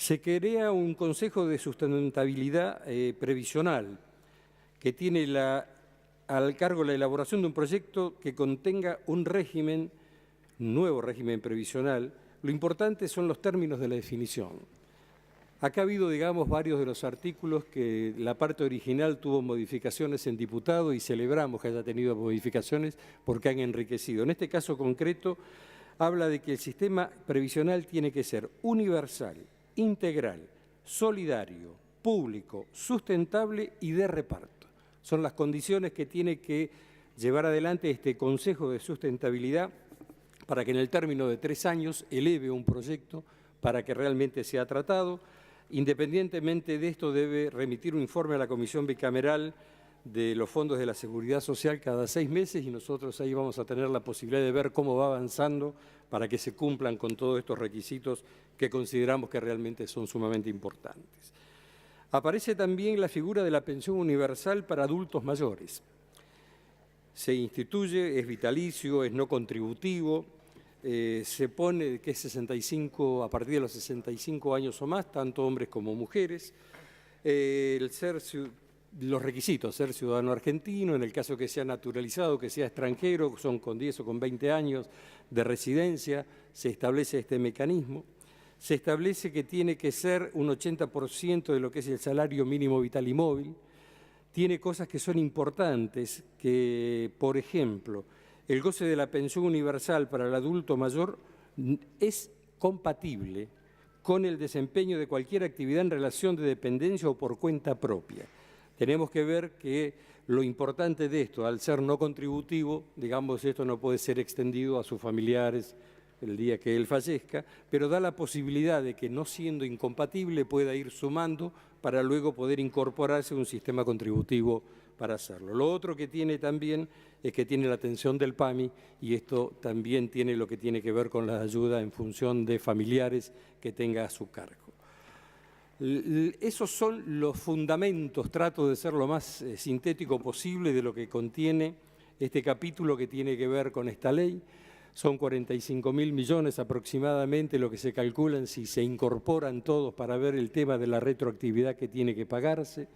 Se crea un Consejo de Sustentabilidad Previsional que tiene al cargo la elaboración de un proyecto que contenga un nuevo régimen previsional. Lo importante son los términos de la definición. Acá ha habido, digamos, varios de los artículos que la parte original tuvo modificaciones en diputado y celebramos que haya tenido modificaciones porque han enriquecido. En este caso concreto, habla de que el sistema previsional tiene que ser universal, integral, solidario, público, sustentable y de reparto. Son las condiciones que tiene que llevar adelante este Consejo de Sustentabilidad para que en el término de 3 años eleve un proyecto para que realmente sea tratado. Independientemente de esto, debe remitir un informe a la Comisión Bicameral de los Fondos de la Seguridad Social cada 6 meses y nosotros ahí vamos a tener la posibilidad de ver cómo va avanzando para que se cumplan con todos estos requisitos que consideramos que realmente son sumamente importantes. Aparece también la figura de la pensión universal para adultos mayores. Se instituye, es vitalicio, es no contributivo, se pone que es 65, a partir de los 65 años o más, tanto hombres como mujeres. Los requisitos, ser ciudadano argentino, en el caso que sea naturalizado, que sea extranjero, son con 10 o con 20 años de residencia, se establece este mecanismo. Se establece que tiene que ser un 80% de lo que es el salario mínimo vital y móvil. Tiene cosas que son importantes, que, por ejemplo, el goce de la pensión universal para el adulto mayor es compatible con el desempeño de cualquier actividad en relación de dependencia o por cuenta propia. Tenemos que ver que lo importante de esto, al ser no contributivo, digamos, esto no puede ser extendido a sus familiares el día que él fallezca, pero da la posibilidad de que, no siendo incompatible, pueda ir sumando para luego poder incorporarse a un sistema contributivo para hacerlo. Lo otro que tiene también es que tiene la atención del PAMI y esto también tiene lo que tiene que ver con la ayuda en función de familiares que tenga a su cargo. Esos son los fundamentos, trato de ser lo más sintético posible de lo que contiene este capítulo que tiene que ver con esta ley. Son 45.000 millones aproximadamente lo que se calculan si se incorporan todos para ver el tema de la retroactividad que tiene que pagarse.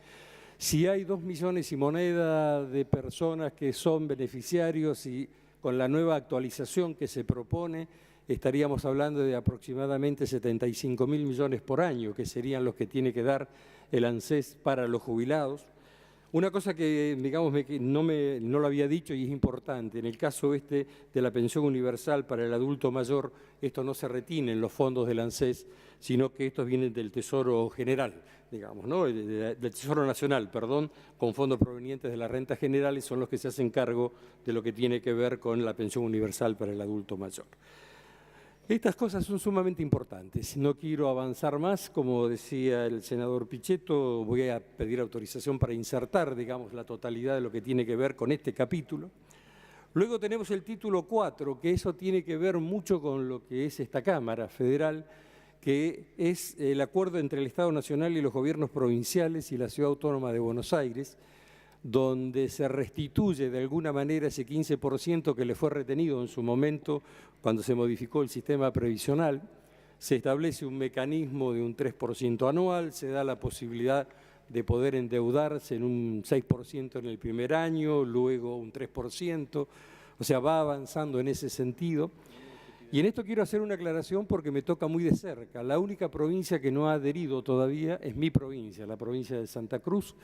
Si hay 2 millones y moneda de personas que son beneficiarios y con la nueva actualización que se propone, estaríamos hablando de aproximadamente 75.000 millones por año, que serían los que tiene que dar el ANSES para los jubilados. Una cosa que, digamos, no lo había dicho y es importante, en el caso de la pensión universal para el adulto mayor, esto no se retiene en los fondos del ANSES, sino que estos vienen del Tesoro General, digamos, ¿no? Del Tesoro Nacional, perdón, con fondos provenientes de la renta general y son los que se hacen cargo de lo que tiene que ver con la pensión universal para el adulto mayor. Estas cosas son sumamente importantes. No quiero avanzar más, como decía el senador Pichetto, voy a pedir autorización para insertar, digamos, la totalidad de lo que tiene que ver con este capítulo. Luego tenemos el título 4, que eso tiene que ver mucho con lo que es esta Cámara Federal, que es el acuerdo entre el Estado Nacional y los gobiernos provinciales y la Ciudad Autónoma de Buenos Aires, donde se restituye de alguna manera ese 15% que le fue retenido en su momento cuando se modificó el sistema previsional. Se establece un mecanismo de un 3% anual, se da la posibilidad de poder endeudarse en un 6% en el primer año, luego un 3%, o sea, va avanzando en ese sentido. Y en esto quiero hacer una aclaración porque me toca muy de cerca. La única provincia que no ha adherido todavía es mi provincia, la provincia de Santa Cruz.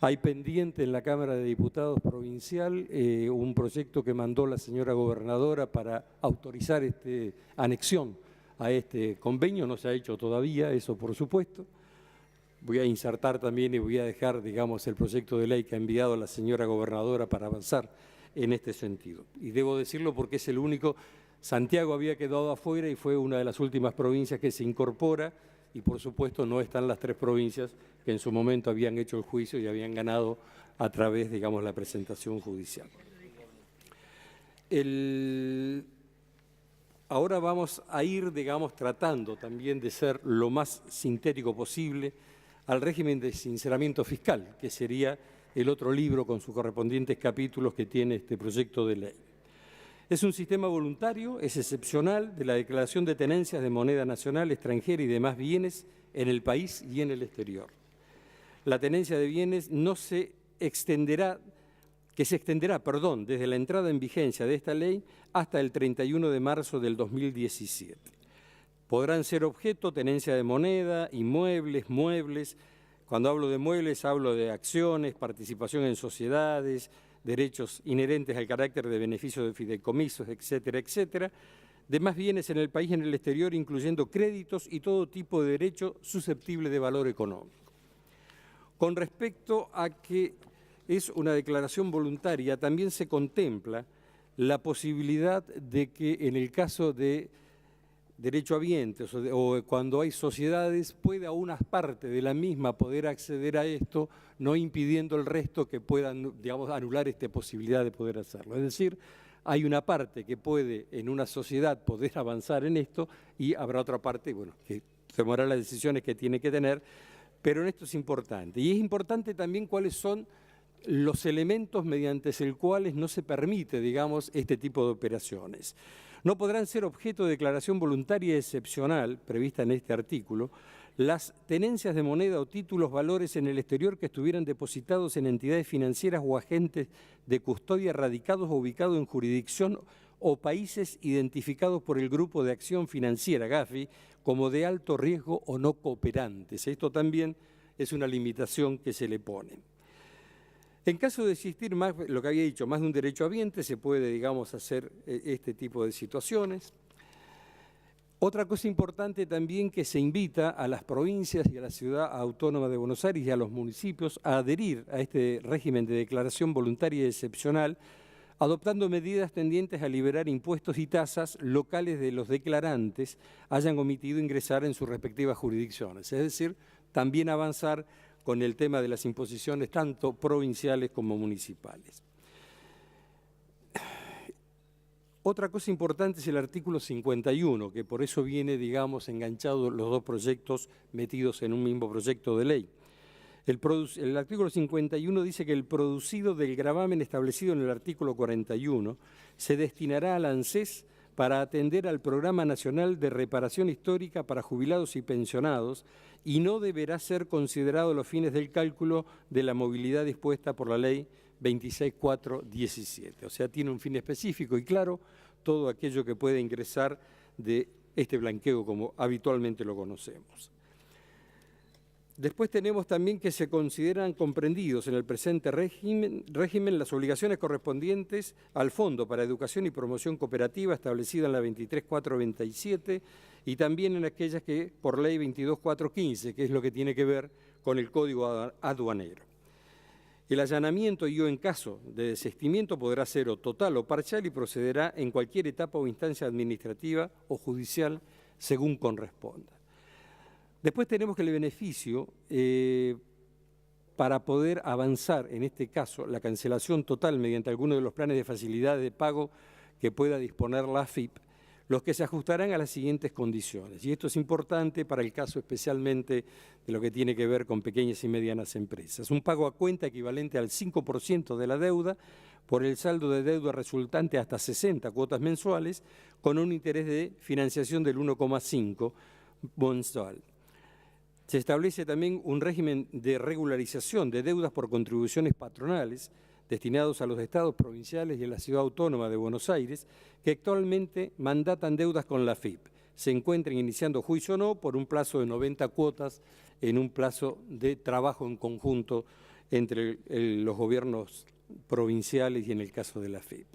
Hay pendiente en la Cámara de Diputados provincial un proyecto que mandó la señora gobernadora para autorizar anexión a este convenio. No se ha hecho todavía, eso por supuesto. Voy a insertar también y voy a dejar, digamos, el proyecto de ley que ha enviado la señora gobernadora para avanzar en este sentido. Y debo decirlo porque es el único. Santiago había quedado afuera y fue una de las últimas provincias que se incorpora. Y por supuesto no están las 3 provincias que en su momento habían hecho el juicio y habían ganado a través, digamos, la presentación judicial. Ahora vamos a ir, digamos, tratando también de ser lo más sintético posible al régimen de sinceramiento fiscal, que sería el otro libro con sus correspondientes capítulos que tiene este proyecto de ley. Es un sistema voluntario, es excepcional, de la declaración de tenencias de moneda nacional, extranjera y demás bienes en el país y en el exterior. La tenencia de bienes se extenderá desde la entrada en vigencia de esta ley hasta el 31 de marzo del 2017. Podrán ser objeto tenencia de moneda, inmuebles, muebles. Cuando hablo de muebles hablo de acciones, participación en sociedades, derechos inherentes al carácter de beneficio de fideicomisos, etcétera, etcétera. Demás bienes en el país y en el exterior, incluyendo créditos y todo tipo de derecho susceptible de valor económico. Con respecto a que es una declaración voluntaria, también se contempla la posibilidad de que en el caso de derechohabientes o cuando hay sociedades, pueda una parte de la misma poder acceder a esto, no impidiendo el resto que puedan, digamos, anular esta posibilidad de poder hacerlo. Es decir, hay una parte que puede en una sociedad poder avanzar en esto y habrá otra parte, bueno, que tomará las decisiones que tiene que tener, pero en esto es importante. Y es importante también cuáles son los elementos mediante los cuales no se permite, digamos, este tipo de operaciones. No podrán ser objeto de declaración voluntaria excepcional, prevista en este artículo, las tenencias de moneda o títulos valores en el exterior que estuvieran depositados en entidades financieras o agentes de custodia radicados o ubicados en jurisdicción o países identificados por el Grupo de Acción Financiera, GAFI, como de alto riesgo o no cooperantes. Esto también es una limitación que se le pone. En caso de existir más, lo que había dicho, más de un derechohabiente, se puede, digamos, hacer este tipo de situaciones. Otra cosa importante también que se invita a las provincias y a la Ciudad Autónoma de Buenos Aires y a los municipios a adherir a este régimen de declaración voluntaria y excepcional, adoptando medidas tendientes a liberar impuestos y tasas locales de los declarantes hayan omitido ingresar en sus respectivas jurisdicciones. Es decir, también avanzar con el tema de las imposiciones tanto provinciales como municipales. Otra cosa importante es el artículo 51, que por eso viene, digamos, enganchado los dos proyectos metidos en un mismo proyecto de ley. El artículo 51 dice que el producido del gravamen establecido en el artículo 41 se destinará al ANSES para atender al Programa Nacional de Reparación Histórica para Jubilados y Pensionados y no deberá ser considerado a los fines del cálculo de la movilidad dispuesta por la Ley 26417. O sea, tiene un fin específico y claro todo aquello que puede ingresar de este blanqueo como habitualmente lo conocemos. Después tenemos también que se consideran comprendidos en el presente régimen las obligaciones correspondientes al Fondo para Educación y Promoción Cooperativa establecida en la 23427 y también en aquellas que por ley 22415, que es lo que tiene que ver con el Código Aduanero. El allanamiento y o en caso de desistimiento podrá ser o total o parcial y procederá en cualquier etapa o instancia administrativa o judicial según corresponda. Después tenemos que el beneficio, para poder avanzar, en este caso, la cancelación total mediante alguno de los planes de facilidades de pago que pueda disponer la AFIP, los que se ajustarán a las siguientes condiciones. Y esto es importante para el caso especialmente de lo que tiene que ver con pequeñas y medianas empresas. Un pago a cuenta equivalente al 5% de la deuda por el saldo de deuda resultante hasta 60 cuotas mensuales con un interés de financiación del 1,5 mensual. Se establece también un régimen de regularización de deudas por contribuciones patronales destinados a los estados provinciales y a la Ciudad Autónoma de Buenos Aires, que actualmente mandatan deudas con la AFIP. Se encuentren iniciando juicio o no por un plazo de 90 cuotas en un plazo de trabajo en conjunto entre los gobiernos provinciales y en el caso de la AFIP.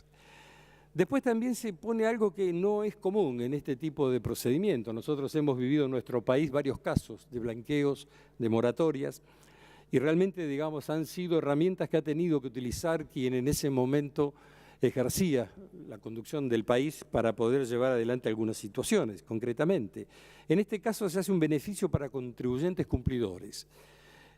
Después también se pone algo que no es común en este tipo de procedimiento. Nosotros hemos vivido en nuestro país varios casos de blanqueos, de moratorias, y realmente, digamos, han sido herramientas que ha tenido que utilizar quien en ese momento ejercía la conducción del país para poder llevar adelante algunas situaciones, concretamente. En este caso se hace un beneficio para contribuyentes cumplidores.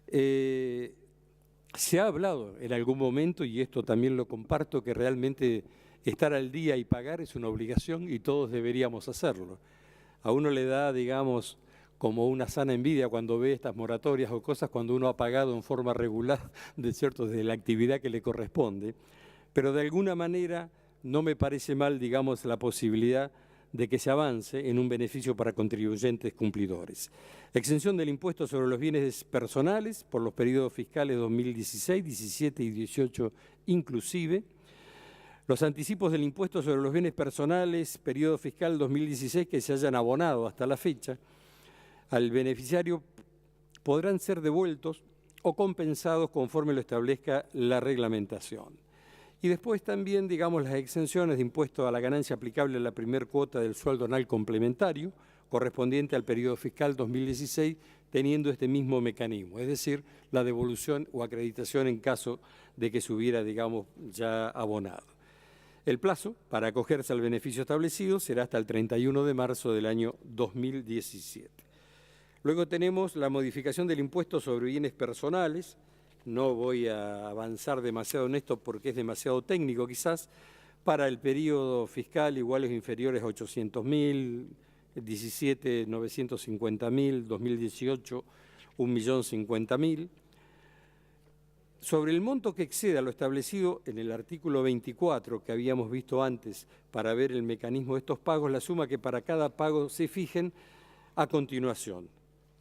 Se ha hablado en algún momento, y esto también lo comparto, que realmente estar al día y pagar es una obligación y todos deberíamos hacerlo. A uno le da, digamos, como una sana envidia cuando ve estas moratorias o cosas cuando uno ha pagado en forma regular de la actividad que le corresponde, pero de alguna manera no me parece mal, digamos, la posibilidad de que se avance en un beneficio para contribuyentes cumplidores. Exención del impuesto sobre los bienes personales por los periodos fiscales 2016, 17 y 18 inclusive. Los anticipos del impuesto sobre los bienes personales, periodo fiscal 2016, que se hayan abonado hasta la fecha al beneficiario podrán ser devueltos o compensados conforme lo establezca la reglamentación. Y después también, digamos, las exenciones de impuesto a la ganancia aplicable a la primer cuota del sueldo anual complementario, correspondiente al periodo fiscal 2016, teniendo este mismo mecanismo, es decir, la devolución o acreditación en caso de que se hubiera, digamos, ya abonado. El plazo para acogerse al beneficio establecido será hasta el 31 de marzo del año 2017. Luego tenemos la modificación del impuesto sobre bienes personales. No voy a avanzar demasiado en esto porque es demasiado técnico quizás. Para el periodo fiscal iguales o inferiores a 800.000, 17, 950.000, 2018, 1.050.000. Sobre el monto que exceda lo establecido en el artículo 24 que habíamos visto antes para ver el mecanismo de estos pagos, la suma que para cada pago se fijen a continuación.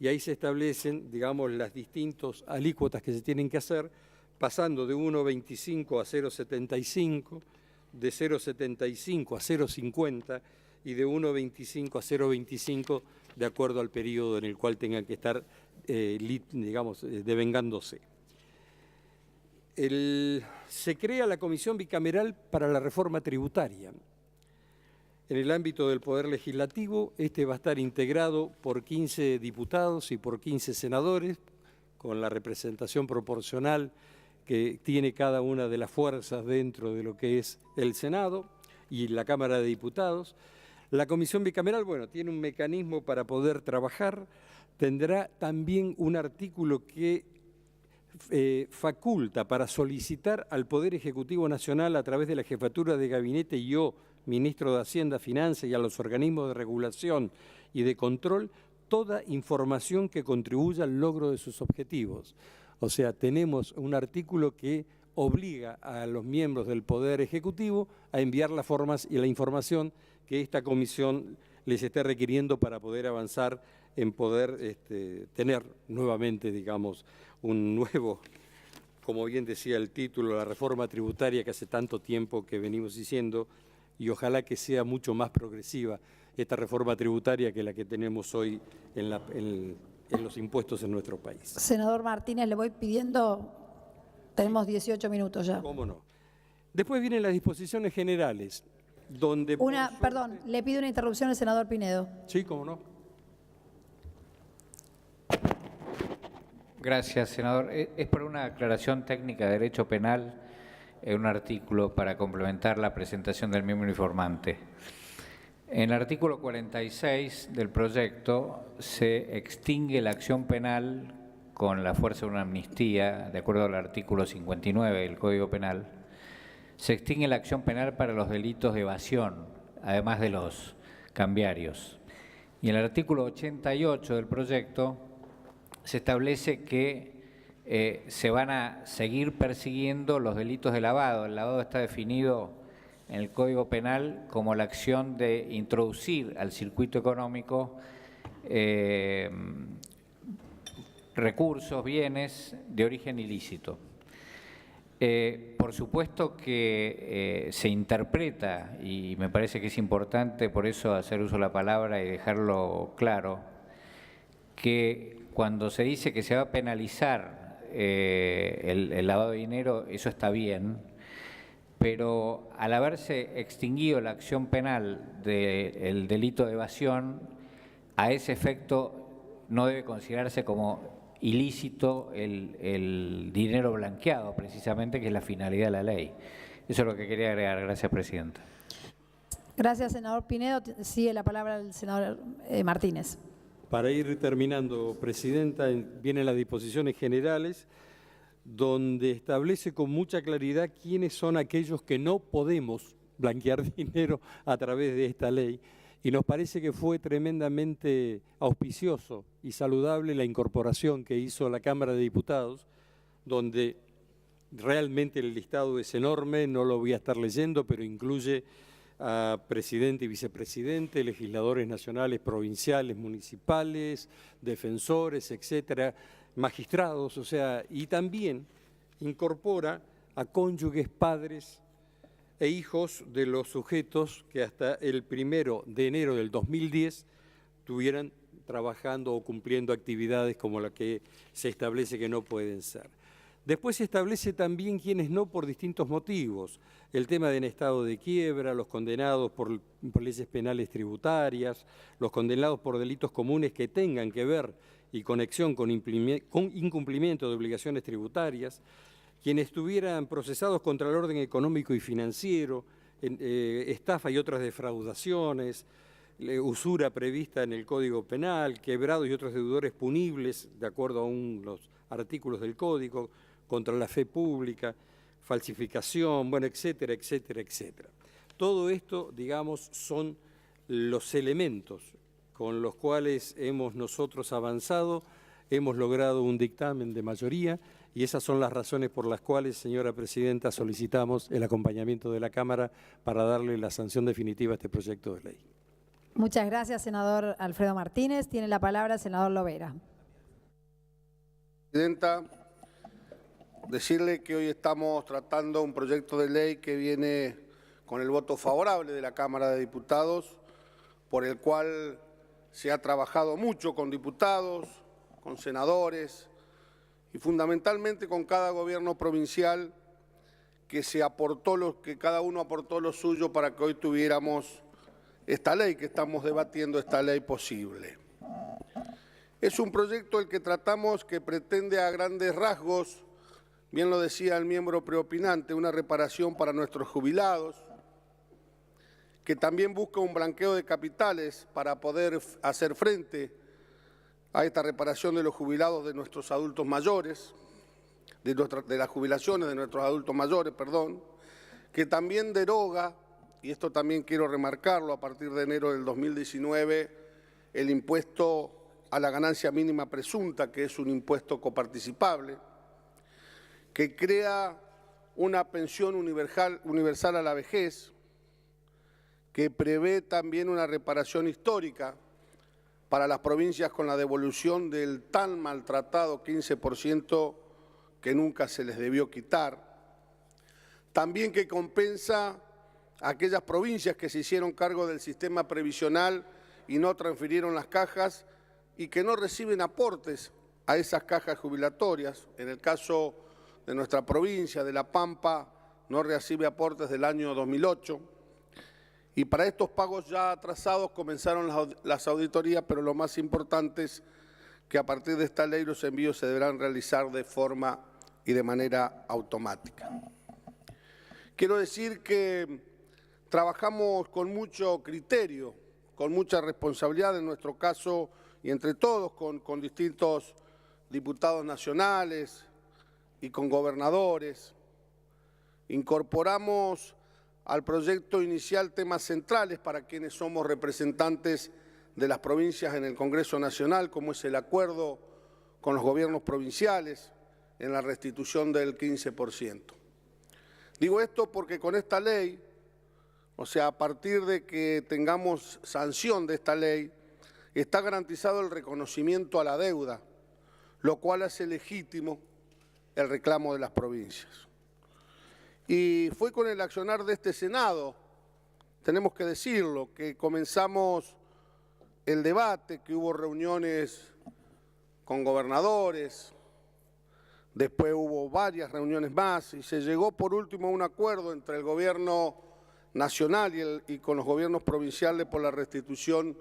Y ahí se establecen, digamos, las distintas alícuotas que se tienen que hacer, pasando de 1,25 a 0,75, de 0,75 a 0,50 y de 1,25 a 0,25 de acuerdo al periodo en el cual tengan que estar, digamos, devengándose. Se crea la Comisión Bicameral para la Reforma Tributaria. En el ámbito del Poder Legislativo, este va a estar integrado por 15 diputados y por 15 senadores, con la representación proporcional que tiene cada una de las fuerzas dentro de lo que es el Senado y la Cámara de Diputados. La Comisión Bicameral, bueno, tiene un mecanismo para poder trabajar, tendrá también un artículo que faculta para solicitar al Poder Ejecutivo Nacional a través de la Jefatura de Gabinete y yo, Ministro de Hacienda, Finanzas y a los organismos de regulación y de control, toda información que contribuya al logro de sus objetivos. O sea, tenemos un artículo que obliga a los miembros del Poder Ejecutivo a enviar las formas y la información que esta comisión les esté requiriendo para poder avanzar en poder tener nuevamente, digamos, un nuevo, como bien decía el título, la reforma tributaria que hace tanto tiempo que venimos diciendo, y ojalá que sea mucho más progresiva esta reforma tributaria que la que tenemos hoy en los impuestos en nuestro país. Senador Martínez, le voy pidiendo, tenemos 18 minutos ya. ¿Cómo no? Después vienen las disposiciones generales, donde... Perdón, le pido una interrupción al senador Pinedo. Sí, cómo no. Gracias, senador. Es por una aclaración técnica de derecho penal en un artículo para complementar la presentación del miembro informante. En el artículo 46 del proyecto se extingue la acción penal con la fuerza de una amnistía, de acuerdo al artículo 59 del Código Penal. Se extingue la acción penal para los delitos de evasión, además de los cambiarios. Y en el artículo 88 del proyecto se establece que se van a seguir persiguiendo los delitos de lavado. El lavado está definido en el Código Penal como la acción de introducir al circuito económico recursos, bienes de origen ilícito. Por supuesto que se interpreta, y me parece que es importante por eso hacer uso de la palabra y dejarlo claro, que cuando se dice que se va a penalizar el lavado de dinero, eso está bien, pero al haberse extinguido la acción penal del delito de evasión, a ese efecto no debe considerarse como ilícito el dinero blanqueado, precisamente, que es la finalidad de la ley. Eso es lo que quería agregar. Gracias, presidenta. Gracias, senador Pinedo. Sigue la palabra el senador Martínez. Para ir terminando, presidenta, vienen las disposiciones generales, donde establece con mucha claridad quiénes son aquellos que no podemos blanquear dinero a través de esta ley. Y nos parece que fue tremendamente auspicioso y saludable la incorporación que hizo la Cámara de Diputados, donde Realmente el listado es enorme, no lo voy a estar leyendo, pero incluye a presidente y vicepresidente, legisladores nacionales, provinciales, municipales, defensores, etcétera, magistrados, o sea, y también incorpora a cónyuges, padres e hijos de los sujetos que hasta el 1 de enero del 2010 estuvieran trabajando o cumpliendo actividades como la que se establece que no pueden ser. Después se establece también quienes no por distintos motivos, el tema de en estado de quiebra, los condenados por leyes penales tributarias, los condenados por delitos comunes que tengan que ver y conexión con incumplimiento de obligaciones tributarias, quienes estuvieran procesados contra el orden económico y financiero, estafa y otras defraudaciones, usura prevista en el Código Penal, quebrados y otros deudores punibles, de acuerdo a los artículos del Código, contra la fe pública, falsificación, bueno, etcétera, etcétera, etcétera. Todo esto, digamos, son los elementos con los cuales hemos nosotros avanzado, hemos logrado un dictamen de mayoría y esas son las razones por las cuales, señora Presidenta, solicitamos el acompañamiento de la Cámara para darle la sanción definitiva a este proyecto de ley. Muchas gracias, senador Alfredo Martínez. Tiene la palabra el senador Lovera. Presidenta, decirle que hoy estamos tratando un proyecto de ley que viene con el voto favorable de la Cámara de Diputados, por el cual se ha trabajado mucho con diputados, con senadores y fundamentalmente con cada gobierno provincial que cada uno aportó lo suyo para que hoy tuviéramos esta ley que estamos debatiendo, esta ley posible. Es un proyecto el que tratamos que pretende a grandes rasgos, bien lo decía el miembro preopinante, una reparación para nuestros jubilados, que también busca un blanqueo de capitales para poder hacer frente a esta reparación de los jubilados de nuestros adultos mayores, de las jubilaciones de nuestros adultos mayores, perdón, que también deroga, y esto también quiero remarcarlo, a partir de enero del 2019, el impuesto a la ganancia mínima presunta, que es un impuesto coparticipable, que crea una pensión universal a la vejez, que prevé también una reparación histórica para las provincias con la devolución del tan maltratado 15% que nunca se les debió quitar, también que compensa a aquellas provincias que se hicieron cargo del sistema previsional y no transfirieron las cajas y que no reciben aportes a esas cajas jubilatorias. En el caso de nuestra provincia, de La Pampa, no recibe aportes del año 2008. Y para estos pagos ya atrasados comenzaron las auditorías, pero lo más importante es que a partir de esta ley los envíos se deberán realizar de forma y de manera automática. Quiero decir que trabajamos con mucho criterio, con mucha responsabilidad, en nuestro caso, y entre todos, con distintos diputados nacionales y con gobernadores. Incorporamos al proyecto inicial temas centrales para quienes somos representantes de las provincias en el Congreso Nacional, como es el acuerdo con los gobiernos provinciales en la restitución del 15%. Digo esto porque con esta ley, o sea, a partir de que tengamos sanción de esta ley, está garantizado el reconocimiento a la deuda, lo cual hace legítimo el reclamo de las provincias. Y fue con el accionar de este Senado, tenemos que decirlo, que comenzamos el debate, que hubo reuniones con gobernadores, después hubo varias reuniones más y se llegó por último a un acuerdo entre el gobierno nacional y con los gobiernos provinciales por la restitución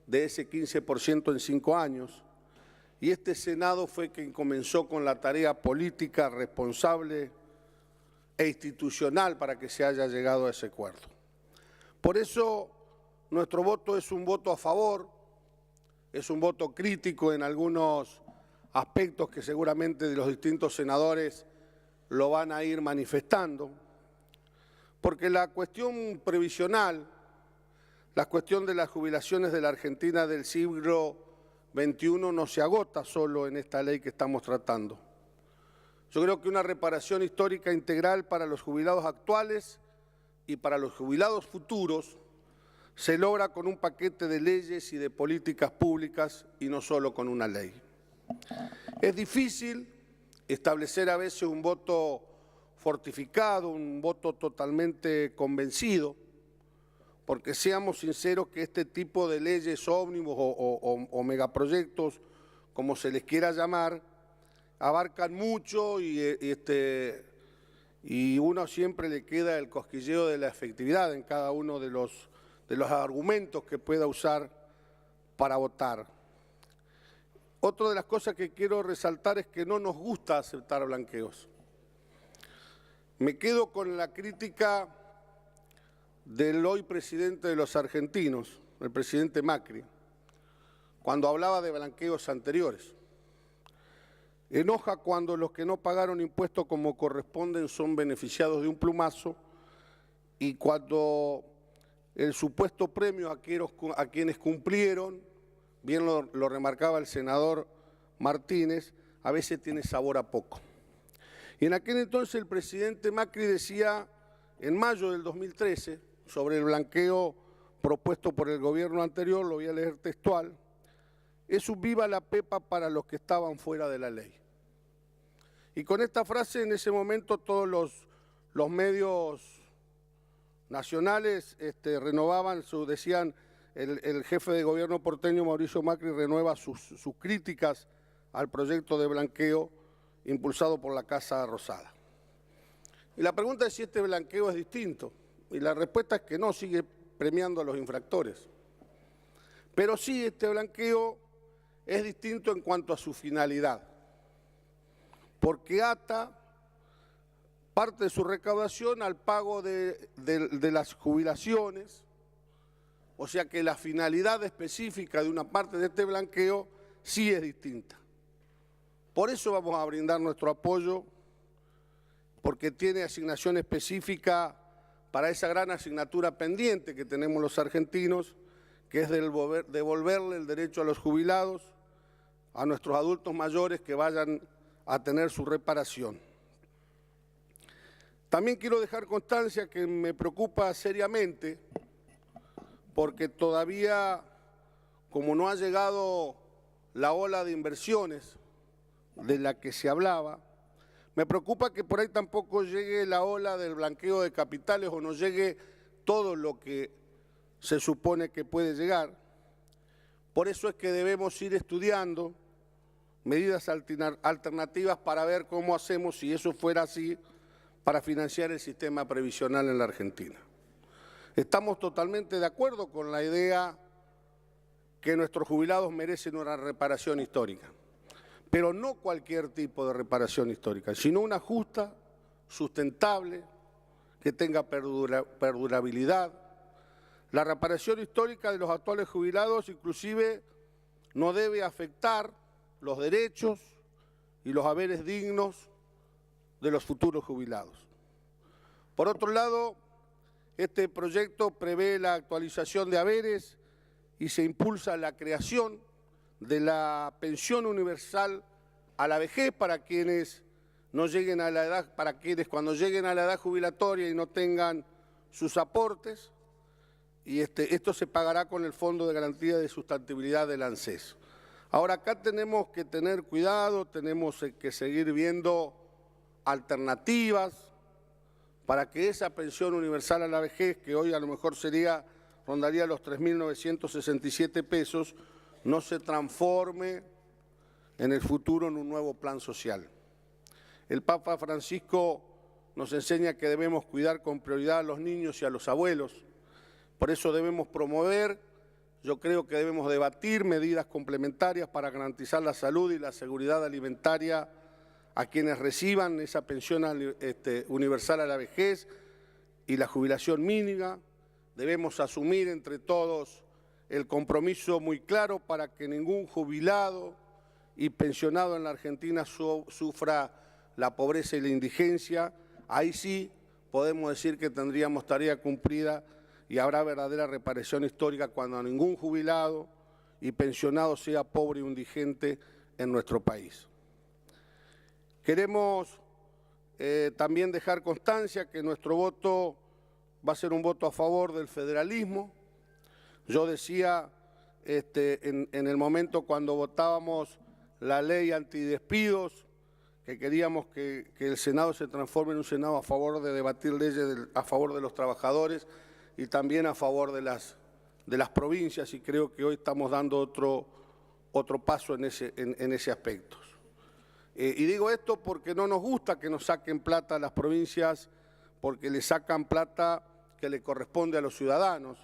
de ese 15% en 5 años. Y este Senado fue quien comenzó con la tarea política responsable e institucional para que se haya llegado a ese acuerdo. Por eso nuestro voto es un voto a favor, es un voto crítico en algunos aspectos que seguramente de los distintos senadores lo van a ir manifestando, porque la cuestión previsional, la cuestión de las jubilaciones de la Argentina del siglo XXI no se agota solo en esta ley que estamos tratando. Yo creo que una reparación histórica integral para los jubilados actuales y para los jubilados futuros se logra con un paquete de leyes y de políticas públicas y no solo con una ley. Es difícil establecer a veces un voto fortificado, un voto totalmente convencido, porque seamos sinceros que este tipo de leyes ómnibus o megaproyectos, como se les quiera llamar, abarcan mucho y uno siempre le queda el cosquilleo de la efectividad en cada uno de los argumentos que pueda usar para votar. Otra de las cosas que quiero resaltar es que no nos gusta aceptar blanqueos. Me quedo con la crítica del hoy presidente de los argentinos, el presidente Macri, cuando hablaba de blanqueos anteriores. Enoja cuando los que no pagaron impuestos como corresponden son beneficiados de un plumazo y cuando el supuesto premio a quienes cumplieron, bien lo remarcaba el senador Martínez, a veces tiene sabor a poco. Y en aquel entonces el presidente Macri decía, en mayo del 2013, sobre el blanqueo propuesto por el gobierno anterior, lo voy a leer textual, es un viva la pepa para los que estaban fuera de la ley. Y con esta frase en ese momento todos los medios nacionales renovaban, decían, el jefe de gobierno porteño Mauricio Macri renueva sus críticas al proyecto de blanqueo impulsado por la Casa Rosada. Y la pregunta es si este blanqueo es distinto. Y la respuesta es que no, sigue premiando a los infractores. Pero sí, este blanqueo es distinto en cuanto a su finalidad, porque ata parte de su recaudación al pago de las jubilaciones, o sea que la finalidad específica de una parte de este blanqueo sí es distinta. Por eso vamos a brindar nuestro apoyo, porque tiene asignación específica para esa gran asignatura pendiente que tenemos los argentinos, que es devolverle el derecho a los jubilados, a nuestros adultos mayores que vayan a tener su reparación. También quiero dejar constancia que me preocupa seriamente, porque todavía, como no ha llegado la ola de inversiones de la que se hablaba, me preocupa que por ahí tampoco llegue la ola del blanqueo de capitales o no llegue todo lo que se supone que puede llegar. Por eso es que debemos ir estudiando medidas alternativas para ver cómo hacemos, si eso fuera así, para financiar el sistema previsional en la Argentina. Estamos totalmente de acuerdo con la idea que nuestros jubilados merecen una reparación histórica, pero no cualquier tipo de reparación histórica, sino una justa, sustentable, que tenga perdurabilidad. La reparación histórica de los actuales jubilados inclusive no debe afectar los derechos y los haberes dignos de los futuros jubilados. Por otro lado, este proyecto prevé la actualización de haberes y se impulsa la creación de la pensión universal a la vejez para quienes no lleguen a la edad, para quienes cuando lleguen a la edad jubilatoria y no tengan sus aportes, y esto se pagará con el Fondo de Garantía de Sustentabilidad del ANSES. Ahora, acá tenemos que tener cuidado, tenemos que seguir viendo alternativas para que esa pensión universal a la vejez, que hoy a lo mejor rondaría los 3.967 pesos, no se transforme en el futuro en un nuevo plan social. El Papa Francisco nos enseña que debemos cuidar con prioridad a los niños y a los abuelos. Por eso debemos promover, yo creo que debemos debatir medidas complementarias para garantizar la salud y la seguridad alimentaria a quienes reciban esa pensión universal a la vejez y la jubilación mínima. Debemos asumir entre todos el compromiso muy claro para que ningún jubilado y pensionado en la Argentina sufra la pobreza y la indigencia. Ahí sí podemos decir que tendríamos tarea cumplida y habrá verdadera reparación histórica cuando ningún jubilado y pensionado sea pobre o indigente en nuestro país. Queremos también dejar constancia que nuestro voto va a ser un voto a favor del federalismo. Yo decía en el momento cuando votábamos la ley antidespidos, que queríamos que el Senado se transforme en un Senado a favor de debatir leyes a favor de los trabajadores y también a favor de las provincias, y creo que hoy estamos dando otro paso en ese aspecto. Y digo esto porque no nos gusta que nos saquen plata a las provincias, porque le sacan plata que le corresponde a los ciudadanos.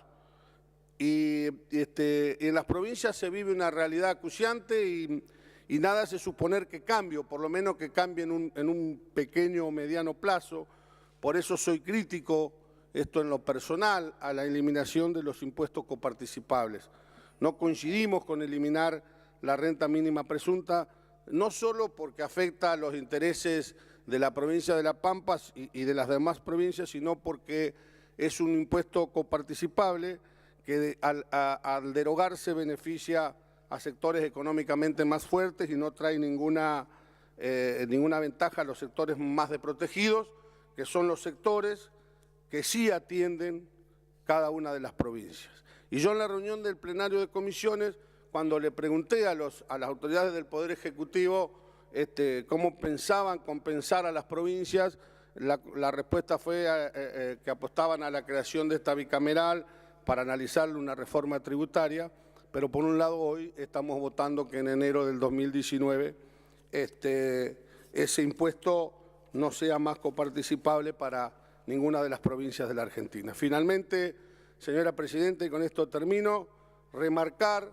Y en las provincias se vive una realidad acuciante y nada hace suponer que cambie, o por lo menos que cambie en un pequeño o mediano plazo. Por eso soy crítico, esto en lo personal, a la eliminación de los impuestos coparticipables. No coincidimos con eliminar la renta mínima presunta, no solo porque afecta a los intereses de la provincia de La Pampa y de las demás provincias, sino porque es un impuesto coparticipable que al derogarse beneficia a sectores económicamente más fuertes y no trae ninguna ventaja a los sectores más desprotegidos, que son los sectores que sí atienden cada una de las provincias. Y yo en la reunión del plenario de comisiones, cuando le pregunté a las autoridades del Poder Ejecutivo cómo pensaban compensar a las provincias, la respuesta fue que apostaban a la creación de esta bicameral para analizar una reforma tributaria, pero por un lado hoy estamos votando que en enero del 2019 ese impuesto no sea más coparticipable para ninguna de las provincias de la Argentina. Finalmente, señora Presidenta, y con esto termino, remarcar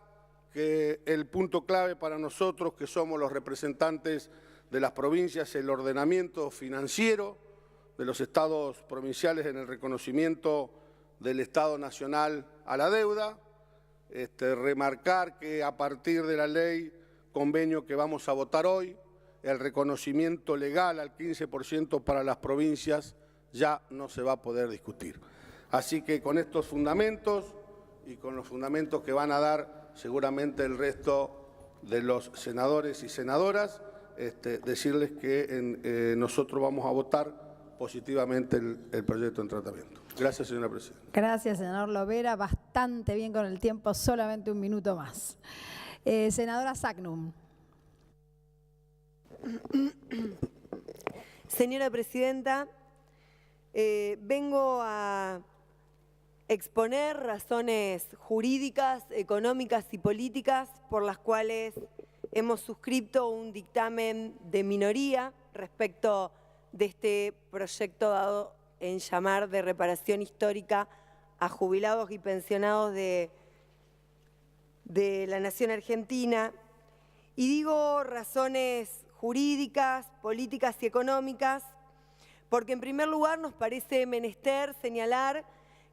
que el punto clave para nosotros, que somos los representantes de las provincias, el ordenamiento financiero de los estados provinciales en el reconocimiento del Estado Nacional a la deuda, remarcar que a partir de la ley convenio que vamos a votar hoy, el reconocimiento legal al 15% para las provincias ya no se va a poder discutir. Así que con estos fundamentos y con los fundamentos que van a dar seguramente el resto de los senadores y senadoras, decirles que nosotros vamos a votar positivamente el proyecto en tratamiento. Gracias, señora Presidenta. Gracias, senador Lovera. Bastante bien con el tiempo, solamente un minuto más. Senadora Sagnum. Señora Presidenta, vengo a exponer razones jurídicas, económicas y políticas por las cuales hemos suscrito un dictamen de minoría respecto de este proyecto dado en llamar de reparación histórica a jubilados y pensionados de la nación argentina. Y digo razones jurídicas, políticas y económicas, porque en primer lugar nos parece menester señalar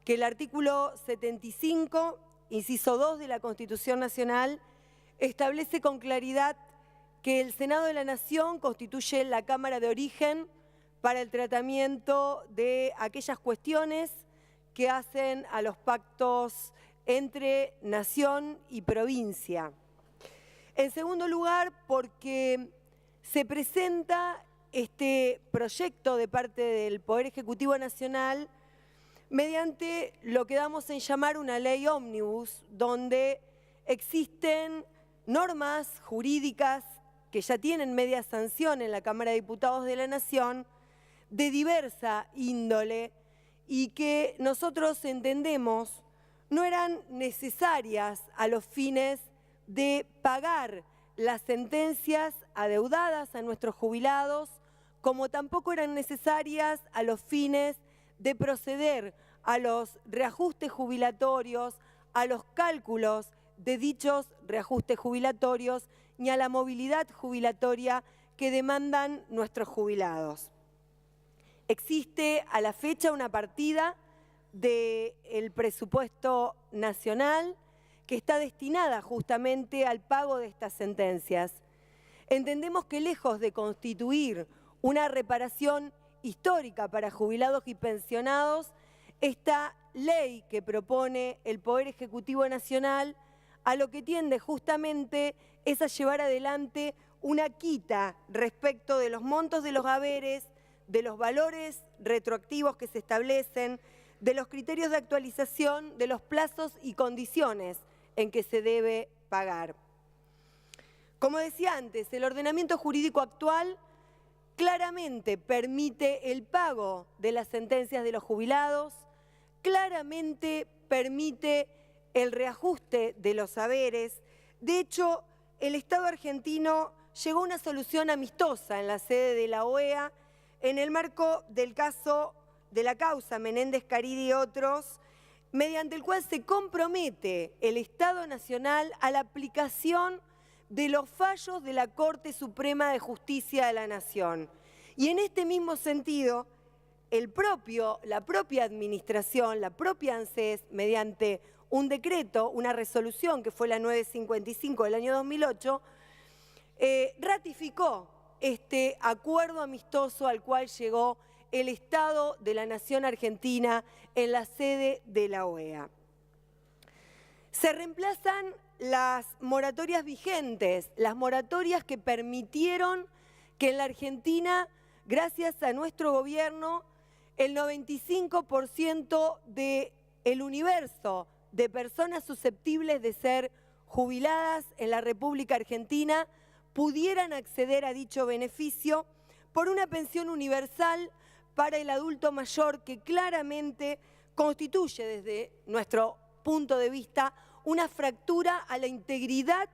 que el artículo 75, inciso 2 de la Constitución Nacional, establece con claridad que el Senado de la Nación constituye la Cámara de Origen para el tratamiento de aquellas cuestiones que hacen a los pactos entre nación y provincia. En segundo lugar, porque se presenta este proyecto de parte del Poder Ejecutivo Nacional mediante lo que damos en llamar una ley ómnibus, donde existen normas jurídicas que ya tienen media sanción en la Cámara de Diputados de la Nación, de diversa índole, y que nosotros entendemos no eran necesarias a los fines de pagar las sentencias adeudadas a nuestros jubilados, como tampoco eran necesarias a los fines de proceder a los reajustes jubilatorios, a los cálculos de dichos reajustes jubilatorios, ni a la movilidad jubilatoria que demandan nuestros jubilados. Existe a la fecha una partida del presupuesto nacional que está destinada justamente al pago de estas sentencias. Entendemos que lejos de constituir una reparación histórica para jubilados y pensionados, esta ley que propone el Poder Ejecutivo Nacional a lo que tiende justamente es a llevar adelante una quita respecto de los montos de los haberes de los valores retroactivos que se establecen, de los criterios de actualización, de los plazos y condiciones en que se debe pagar. Como decía antes, el ordenamiento jurídico actual claramente permite el pago de las sentencias de los jubilados, claramente permite el reajuste de los haberes. De hecho, el Estado argentino llegó a una solución amistosa en la sede de la OEA en el marco del caso de la causa Menéndez, Caridi y otros, mediante el cual se compromete el Estado Nacional a la aplicación de los fallos de la Corte Suprema de Justicia de la Nación. Y en este mismo sentido, la propia administración, la propia ANSES, mediante un decreto, una resolución que fue la 955 del año 2008, ratificó este acuerdo amistoso al cual llegó el Estado de la Nación Argentina en la sede de la OEA. Se reemplazan las moratorias vigentes, las moratorias que permitieron que en la Argentina, gracias a nuestro gobierno, el 95% del universo de personas susceptibles de ser jubiladas en la República Argentina pudieran acceder a dicho beneficio por una pensión universal para el adulto mayor que claramente constituye desde nuestro punto de vista una fractura a la integridad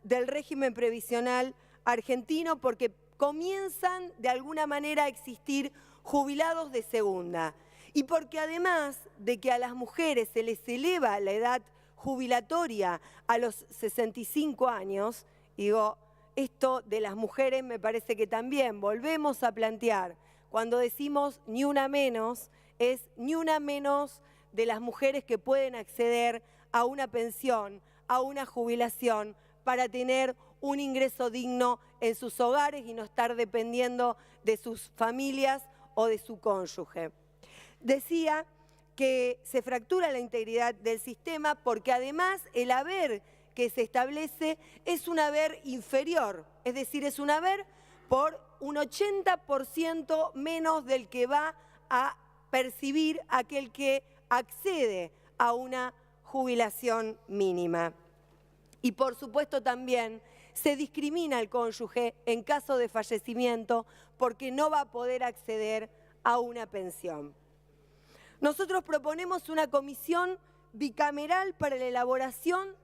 del régimen previsional argentino, porque comienzan de alguna manera a existir jubilados de segunda y porque además de que a las mujeres se les eleva la edad jubilatoria a los 65 años, digo, esto de las mujeres me parece que también volvemos a plantear, cuando decimos ni una menos, es ni una menos de las mujeres que pueden acceder a una pensión, a una jubilación, para tener un ingreso digno en sus hogares y no estar dependiendo de sus familias o de su cónyuge. Decía que se fractura la integridad del sistema porque además el haber que se establece es un haber inferior, es decir, es un haber por un 80% menos del que va a percibir aquel que accede a una jubilación mínima. Y por supuesto también se discrimina al cónyuge en caso de fallecimiento porque no va a poder acceder a una pensión. Nosotros proponemos una comisión bicameral para la elaboración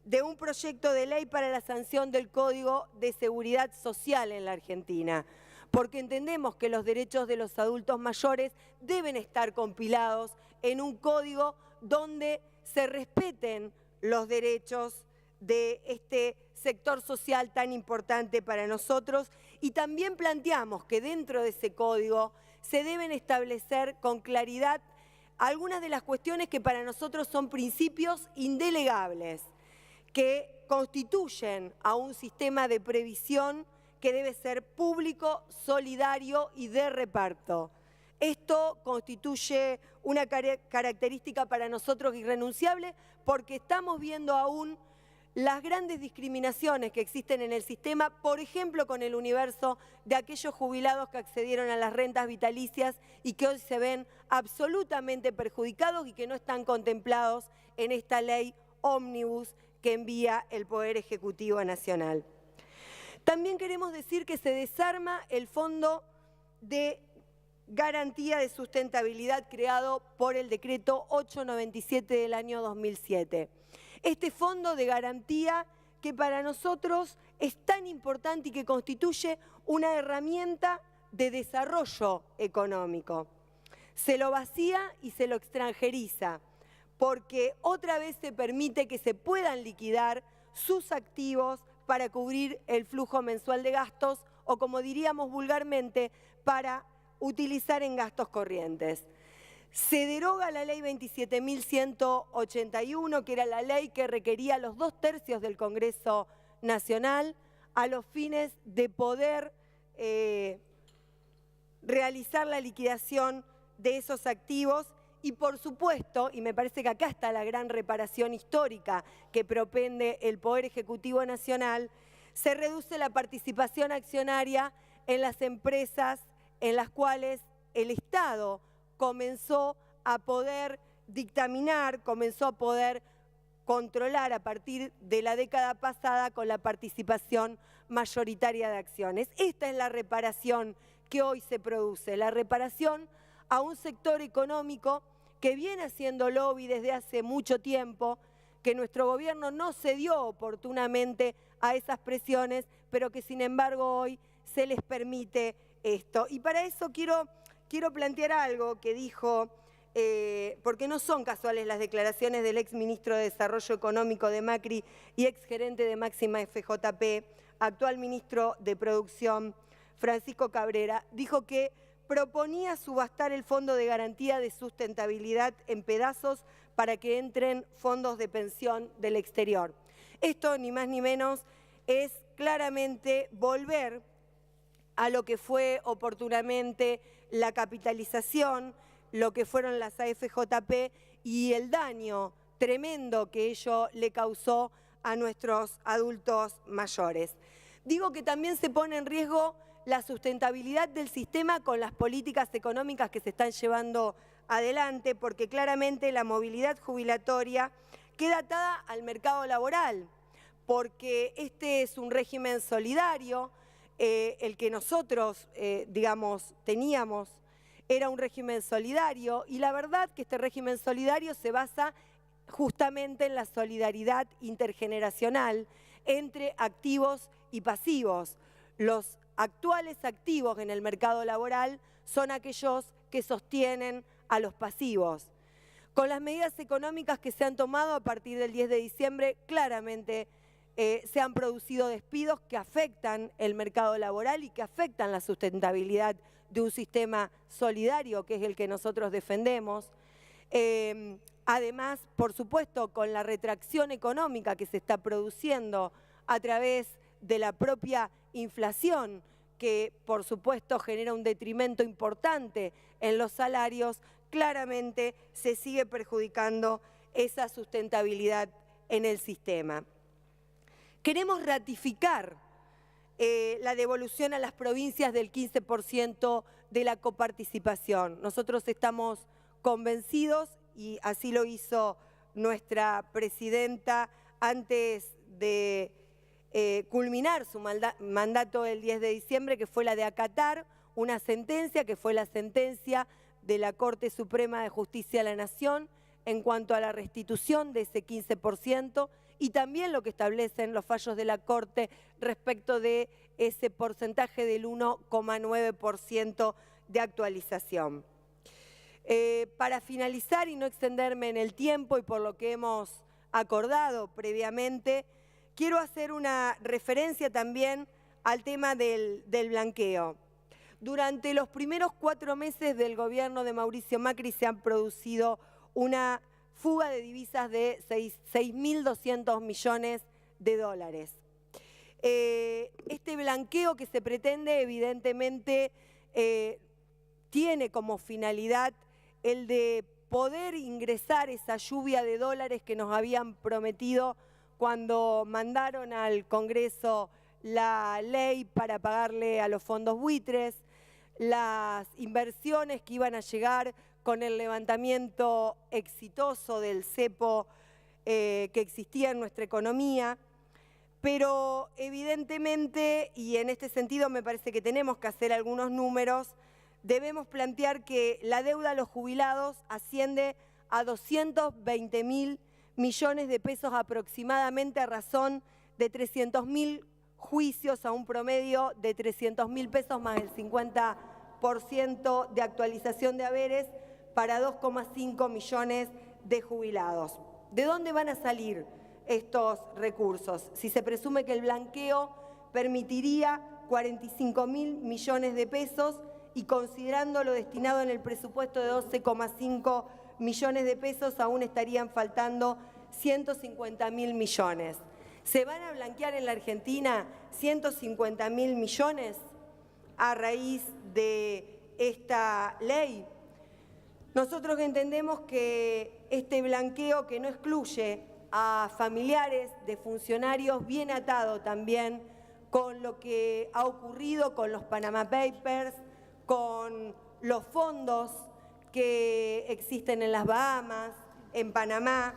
de un proyecto de ley para la sanción del Código de Seguridad Social en la Argentina, porque entendemos que los derechos de los adultos mayores deben estar compilados en un código donde se respeten los derechos de este sector social tan importante para nosotros, y también planteamos que dentro de ese código se deben establecer con claridad algunas de las cuestiones que para nosotros son principios indelegables, que constituyen a un sistema de previsión que debe ser público, solidario y de reparto. Esto constituye una característica para nosotros irrenunciable porque estamos viendo aún las grandes discriminaciones que existen en el sistema, por ejemplo, con el universo de aquellos jubilados que accedieron a las rentas vitalicias y que hoy se ven absolutamente perjudicados y que no están contemplados en esta ley ómnibus que envía el Poder Ejecutivo Nacional. También queremos decir que se desarma el Fondo de Garantía de Sustentabilidad creado por el Decreto 897 del año 2007. Este fondo de garantía que para nosotros es tan importante y que constituye una herramienta de desarrollo económico. Se lo vacía y se lo extranjeriza, porque otra vez se permite que se puedan liquidar sus activos para cubrir el flujo mensual de gastos o, como diríamos vulgarmente, para utilizar en gastos corrientes. Se deroga la ley 27.181, que era la ley que requería los 2/3 del Congreso Nacional a los fines de poder realizar la liquidación de esos activos. Y por supuesto, y me parece que acá está la gran reparación histórica que propende el Poder Ejecutivo Nacional, se reduce la participación accionaria en las empresas en las cuales el Estado comenzó a poder dictaminar, comenzó a poder controlar a partir de la década pasada con la participación mayoritaria de acciones. Esta es la reparación que hoy se produce, la reparación a un sector económico que viene haciendo lobby desde hace mucho tiempo, que nuestro gobierno no cedió oportunamente a esas presiones, pero que sin embargo hoy se les permite esto. Y para eso quiero plantear algo que dijo, porque no son casuales las declaraciones del ex ministro de Desarrollo Económico de Macri y ex gerente de Máxima FJP, actual ministro de Producción, Francisco Cabrera, dijo que proponía subastar el Fondo de Garantía de Sustentabilidad en pedazos para que entren fondos de pensión del exterior. Esto, ni más ni menos, es claramente volver a lo que fue oportunamente la capitalización, lo que fueron las AFJP y el daño tremendo que ello le causó a nuestros adultos mayores. Digo que también se pone en riesgo la sustentabilidad del sistema con las políticas económicas que se están llevando adelante, porque claramente la movilidad jubilatoria queda atada al mercado laboral, porque este es un régimen solidario, el que nosotros, teníamos, era un régimen solidario, y la verdad que este régimen solidario se basa justamente en la solidaridad intergeneracional entre activos y pasivos. Los actuales activos en el mercado laboral son aquellos que sostienen a los pasivos. Con las medidas económicas que se han tomado a partir del 10 de diciembre, claramente se han producido despidos que afectan el mercado laboral y que afectan la sustentabilidad de un sistema solidario, que es el que nosotros defendemos. Además, por supuesto, con la retracción económica que se está produciendo a través de la propia inflación, que por supuesto genera un detrimento importante en los salarios, claramente se sigue perjudicando esa sustentabilidad en el sistema. Queremos ratificar la devolución a las provincias del 15% de la coparticipación. Nosotros estamos convencidos, y así lo hizo nuestra presidenta antes de culminar su mandato el 10 de diciembre, que fue la de acatar una sentencia, que fue la sentencia de la Corte Suprema de Justicia de la Nación en cuanto a la restitución de ese 15%, y también lo que establecen los fallos de la Corte respecto de ese porcentaje del 1,9% de actualización. Para finalizar y no extenderme en el tiempo y por lo que hemos acordado previamente, quiero hacer una referencia también al tema del blanqueo. Durante los primeros 4 meses del gobierno de Mauricio Macri se han producido una fuga de divisas de 6.200 millones de dólares. Este blanqueo que se pretende, evidentemente, tiene como finalidad el de poder ingresar esa lluvia de dólares que nos habían prometido cuando mandaron al Congreso la ley para pagarle a los fondos buitres, las inversiones que iban a llegar con el levantamiento exitoso del cepo que existía en nuestra economía. Pero evidentemente, y en este sentido me parece que tenemos que hacer algunos números, debemos plantear que la deuda a los jubilados asciende a 220.000 millones de pesos aproximadamente, a razón de 300.000 juicios a un promedio de 300.000 pesos más el 50% de actualización de haberes para 2,5 millones de jubilados. ¿De dónde van a salir estos recursos? Si se presume que el blanqueo permitiría 45.000 millones de pesos y considerando lo destinado en el presupuesto de 12,5 millones de pesos, aún estarían faltando 150.000 millones. ¿Se van a blanquear en la Argentina 150.000 millones a raíz de esta ley? Nosotros entendemos que este blanqueo, que no excluye a familiares de funcionarios, viene atado también con lo que ha ocurrido con los Panama Papers, con los fondos que existen en las Bahamas, en Panamá,